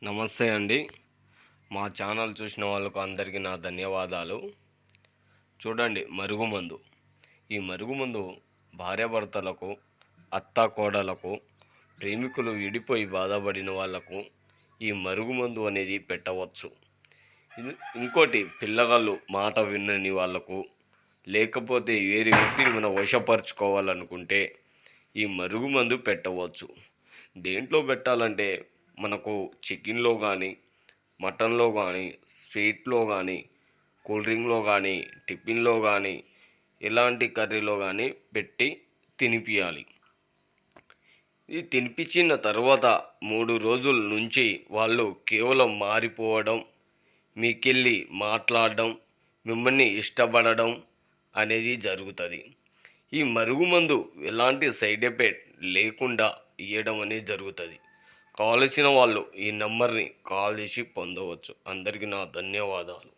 నమస్తే అండి. మా ఛానల్ చూసిన వాళ్ళకు అందరికీ నా ధన్యవాదాలు. చూడండి, మరుగుమందు. ఈ మరుగుమందు భార్యాభర్తలకు, అత్తాకోడలకు, ప్రేమికులు విడిపోయి బాధపడిన వాళ్లకు ఈ మరుగుమందు అనేది పెట్టవచ్చు. ఇంకోటి, పిల్లగాళ్ళు మాట వినని వాళ్ళకు, లేకపోతే వేరే వ్యక్తిని మనం వశపరుచుకోవాలనుకుంటే ఈ మరుగుమందు పెట్టవచ్చు. దేంట్లో పెట్టాలంటే మనకు చికెన్లో కానీ, మటన్లో కానీ, స్వీట్లో కానీ, కూల్ డ్రింక్లో కానీ, టిఫిన్లో కానీ, ఎలాంటి కర్రీలో కానీ పెట్టి తినిపియాలి. ఇది తినిపించిన తర్వాత 3 రోజుల నుంచి వాళ్ళు కేవలం మారిపోవడం, మీకెళ్ళి మాట్లాడడం, మిమ్మల్ని ఇష్టపడడం అనేది జరుగుతుంది. ఈ మరుగుమందు ఎలాంటి సైడ్ ఎఫెక్ట్ లేకుండా ఇవ్వడం అనేది జరుగుతుంది. కావలసిన వాళ్ళు ఈ నెంబర్ని కాల్ చేసి పొందవచ్చు. అందరికీ నా ధన్యవాదాలు.